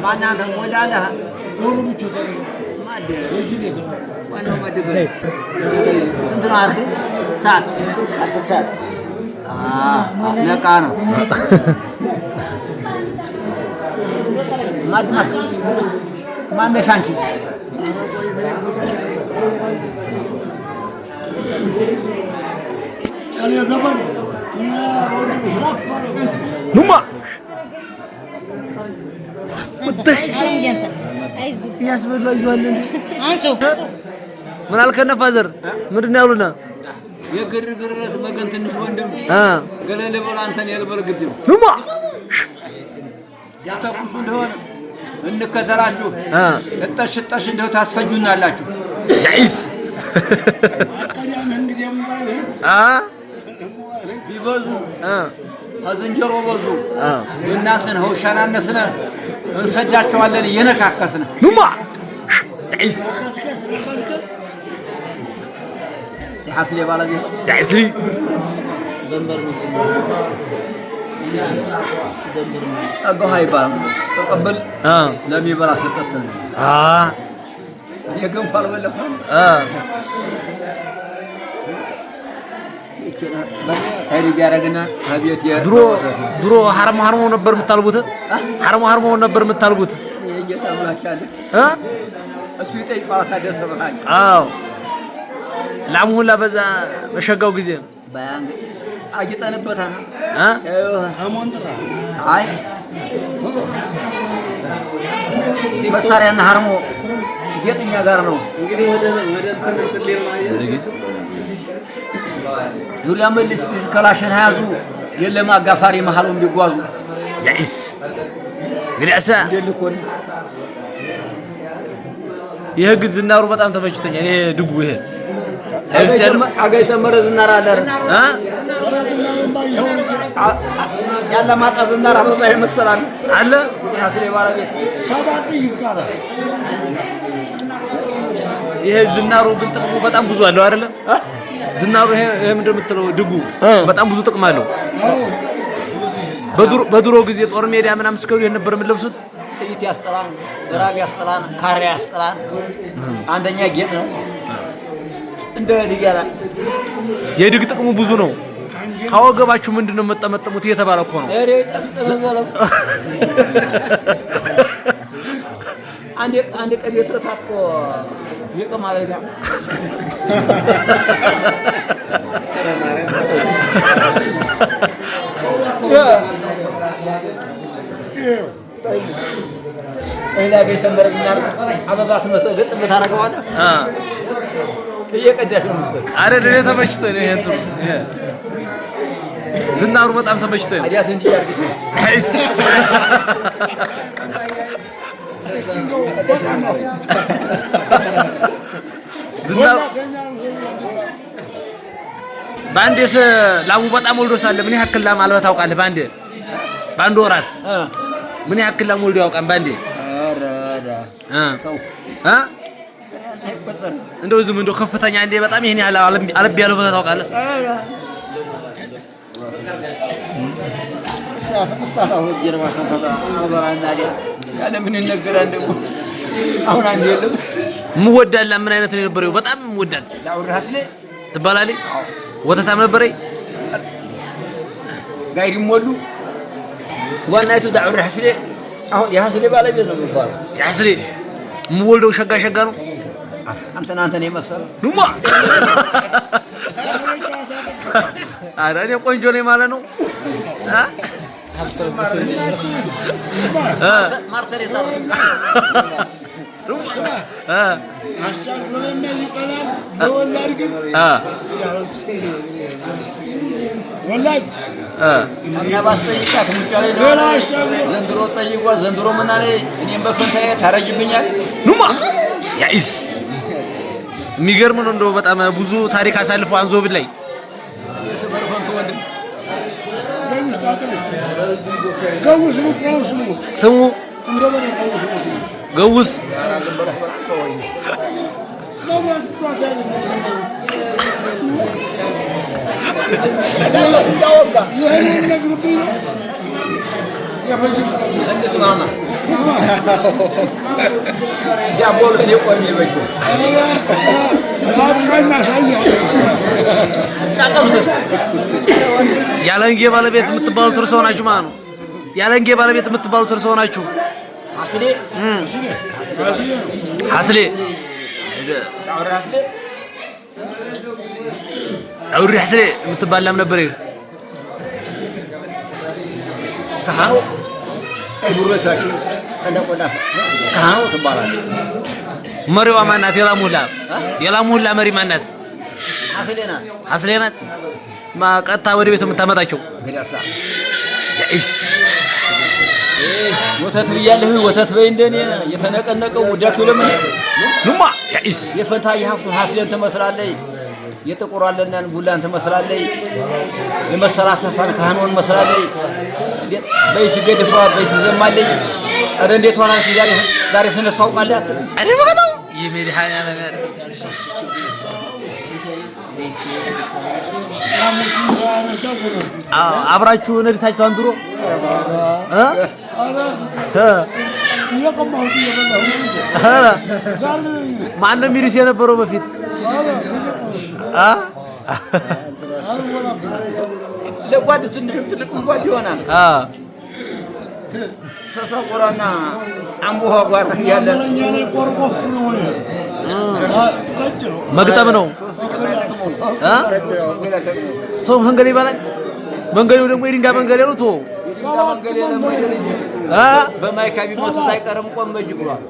ማን አንተ ሞላለህ ዶሮ ብቻ ሰው ማደ ይጅል ሰው ዋናው ማደ እንት ነው አርክ ሰዓት 10 ሰዓት ነቃ ነው ማድማስ ማነሽ አንቺ ጫሊ ዘመን እና ወንድ ምሽራፋ ነው ኑማ ያስበሉ አይዟል አንሶ ምን አልከነ ፋዘር ምንድነው ያሉና የግርግርነት መገን ትንሽ ወንድም ገለለ ብሎ አንተን ያልበል ግድም ኑማ ያተኩሱ እንደሆነ እንከተላችሁ እጠሽ እንደው ታስፈጁናላችሁ ያይስ አቀሪያን እንግዲህ ማለት ቢበዙ አዝንጀሮ በዙ እናስን ሆሻናነስነ እንሰዳቸዋለን እየነካከስነ ኑማ ያይስ ያስሊ ባላዲ ያይስሊ ዘንበር ነው ዘንበር ነው አጎሃይ ባል ተቀበል ለሚበላ ሰጠት ነው የገንፋል በለው አይዲ ያረግና አብዮት ድሮ ሐርሞ ነበር የምታልቡት ሐርሞ ነበር የምታልቡት እየታማካለ እሱ ይጠይቃል ታደሰ በቃል አዎ ላሙላ በዛ በሸጋው ጊዜ ባያንግ አጊጠንበታና አሞንጥራ አይ መሳሪያና ሐርሞ ጌጥኛ ጋር ነው እንግዲህ ወደ እንትን ሌላ ዙሪያ መልስ ከላሽን ያዙ የለም አጋፋሪ መሐሉም ሊጓዙ ያይስ ግዳሳ እንደልኮን ይሄ ግን ዝናሩ በጣም ተመችቶኛል። ይሄ ድጉ ይሄ አገይ ሰመረ ዝናራ አለር ያለ ማጣ ዝናራ አበባ ይመስላል አለ ያስለ ባለቤት ሻባቢ ይካራ ይሄ ዝናሩ ግን ጥቅሙ በጣም ብዙ አለው አይደለ? ዝናሩ ይሄ ምንድነው የምትለው ድጉ በጣም ብዙ ጥቅም አለው። በድሮ ጊዜ ጦር ሜዳ ምናምን ስከሩ የነበር የምትለብሱት ጥይት ያስጠላል፣ ራብ ያስጠላል፣ ካሬ ያስጠላል። አንደኛ ጌጥ ነው። እንደ ዲጋላ የድግ ጥቅሙ ብዙ ነው። ካወገባችሁ ምንድነው መጠመጥሙት እየተባለ እኮ ነው። እሬ ተጠመበለው አንዴ ቀን የተታጥቆ የቀማለዳ እላ ገሰምበር ቢናር አበባስ መስገጥ ምታረጋዋለ እየቀዳሽ ነው አረ ለኔ ተመችቶ ነው ይሄ እንትን ዝናሩ በጣም ተመችቶ ነው አዲያስ እንጂ ያርግ አይስ ዝናሩ ባንዴስ ላሙ በጣም ወልዶ ሳለ ምን ያክል ላም አልባ ታውቃለህ? ባንድ ወራት ምን ያክል ላም ወልዶ ያውቃል? ባንዴ አራዳ እንደው ዝም እንደው ከፍተኛ እንደ በጣም ይሄን ያህል አለብ ያለው ቦታ ታውቃለህ? ሳታው ጀርባ ከፈታ አባራና ዲያ ያለ ምን ይነገራል ደግሞ አሁን አንድ የለም ምወዳላ ምን አይነት ነው የነበረው? በጣም ምወዳል ዳውር ሐስለ ትባላለች። ወተታም ነበረኝ ጋይሪ ሞሉ ዋናይቱ ዳውር ሐስለ አሁን የሐስለ ባለቤት ነው የሚባለው። የሐስለ ምወልደው ሸጋ ነው። አንተን የመሰለው ኑማ አረ እኔ ቆንጆ ነኝ ማለት ነው። ማርተሬታ ዘንድሮ ምን አለ እኔም በፈንታዬ ታረጅብኛል ኑማ ያይስ የሚገርም ነው። እንደው በጣም ብዙ ታሪክ አሳልፈው አንዞብል ላይ ስሙ ገውስ يا ዳቦሉ እኔ ቆሜ በጅ ያለንጌ ባለቤት የምትባሉት እርሶ ናችሁ ማለት ነው። ያለንጌ ባለቤት የምትባሉት እርሶ ናችሁ። አስሌ ሐስሌ አውሪ ሐስሌ የምትባል ላም ነበር። ካሃው ጉርበታችሁ እንደቆዳ ካሃው ትባላለች። መሪዋ ማናት? የላሙላ መሪ ማናት? አስሌ ናት። ሐስሌ ናት። ቀጥታ ወደ ቤት የምታመጣቸው ገዳሳ ያይስ ወተት ብያለህ። ወተት በይ እንደኔ የተነቀነቀው ወዳችሁ ለምን ኑማ ያይስ የፈንታ የሀፍቱን ሐስሌን ትመስላለች። የጥቁር አለናን ቡላን ትመስላለች። የመሰላ ሰፋን ካህኖን መስላለች። እንዴት በይስ ገድፋ በይት ዘማለች። አረ እንዴት ሆናችሁ ዛሬ ስነሳው ቃላት አረ በቀጣው ይመድሃና ነገር አብራችሁ ነድታችሁ አንድሮ ማነው የሚልስ የነበረው በፊት ለጓድ ትንሽም ትልቅም ጓድ ይሆናል። ሰሰቆራና አምቦሃ ጓር ያለ መግጠም ነው። ሰው መንገድ ይባላል። መንገዱ ደግሞ የድንጋይ መንገድ ነው። ቶ በማይካቢ ሞት አይቀርም ቆመጅ ብሏል።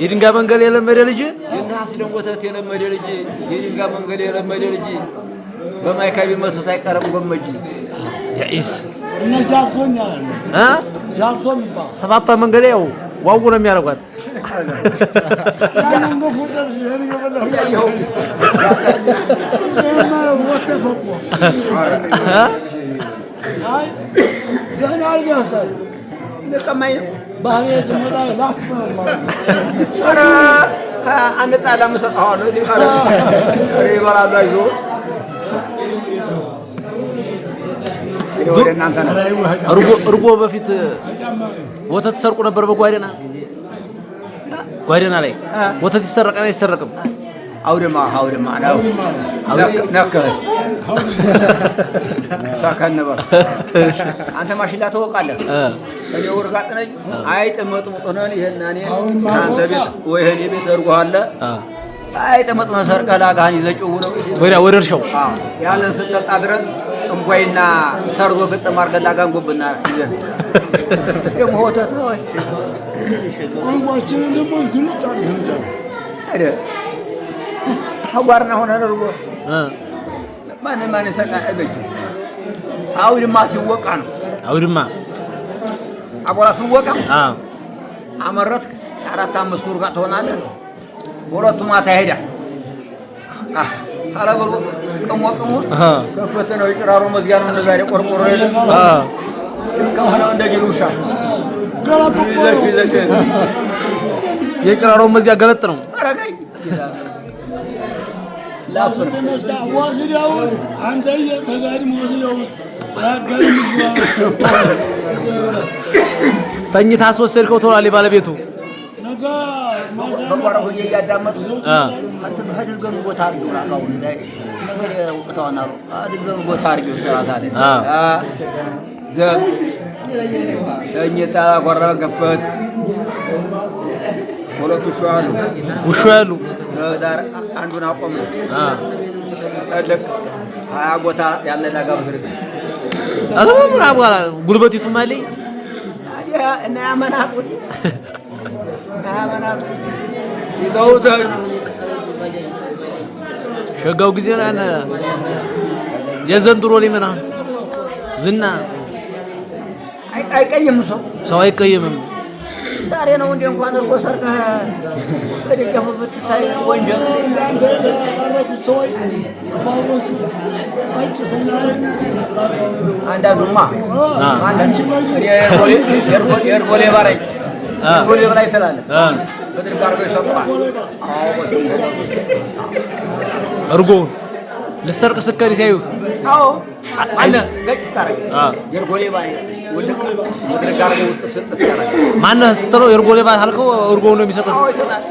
የድንጋይ መንገድ የለመደ ልጅ የናስ ደንጎተት የለመደ ልጅ የድንጋይ መንገድ የለመደ ልጅ በማይካቢ ሞት አይቀርም ቆመጅ ያይስ እነ ጃርቶኛ ጃርቶም ሰባቷ መንገድ ያው ዋው ነው የሚያረጋት ያንን ነው ፎተር የበለው ያየው ወተፈቆ አይ ገና ያሳል ለቀማይ ባህሪያት መጣ ላፍ ማለት ኧረ አንድ ጣላ መሰጣው ነው ዲካራ ይበላሉ አይዞት እርጎ በፊት ወተት ሰርቁ ነበር በጓደና ላይ ወተት ይሰረቃል አይሰረቅም? አውድማ ነው ነከ ሳካነባ አንተ ማሽላ ተወቃለህ። እኔ ወርጋጥ ነኝ አይጥመጥሙጥ ነን ይሄናኔ አንተ ቤት ወይ እኔ ቤት እርጎ አለ አይጥመጥሙ ሰርቀህ ላጋህን ይዘጭው ነው ወደ እርሻው ያንን ስጠጣ ድረስ እንጓይና ሰርዶ ግጥም አድርገን ላጋን ጎብና ይዘን ደግሞ ወተት ወይ ቋንቋችንን ደግሞ ግልጽ አድርገን አይደል ሀዋርና ሆነ እርጎ ማን ሰቃ አይበጅ አውድማ ሲወቃ ነው። አውድማ አቦራ ሲወቃ አመረትክ 4-5 ወር ጋር ትሆናለህ። ሁለቱ ማታ ይሄዳል። አላበሉ ቀሞ ከፈተ ነው ይጭራሮ መዝጊያ ነው። እንደዛ ላይ ቆርቆሮ የለም። ሽካው ነው እንደዚህ ሉሻ የጭራሮ መዝጊያ ገለጥ ነው። አረጋይ ላፍር ተነሳ ወዝዳውት አንተ የተጋድሞ ወዝዳውት ያጋድም ተኝታ አስወሰድከው ተዋሊ ባለቤቱ ነገ በቋራው እያዳመጡ አንተ ሀድርገን ቦታ አድርገው ላቃው እንዳይ ነገር ወቅታውና ሀድርገን ቦታ አድርገው ተራታለ ዘብ ተኝታ ቆራ ገፈት ሁለቱ ውሹ ያሉ ዳር አንዱን አቆም አለቅ ሀያ ቦታ ያለ ላጋ ብድር አዘባብራ በኋላ ጉልበቲቱ ማለይ አዲያ እና ያመናጡ ይዘውት ሸጋው ጊዜ ነው የዘንድሮ ሊመና ዝና አይቀይም ሰው አይቀይምም። ዛሬ ነው እንደ እንኳን እርጎ ሰርቀህ በደገፍ ብትታይ ወንጀል እንዳንተ የተባረኩ ሰዎች አባሮቹ አንቺ ስናረግ አንዳንዱማ የእርጎሌ ባረኝ የእርጎሌ በላይ ትላለህ በድርግ አድርገው ይሰጡሃል። እርጎውን ልሰርቅ ስከሪ ሲያዩ አዎ አለ ገጭ ስታረግ የእርጎሌ ባይ ወደ ጋር ነው ተሰጠ ያላል ማነህ ስትለው እርጎ ሌባ አልከው እርጎ ነው የሚሰጠው ይሰጣል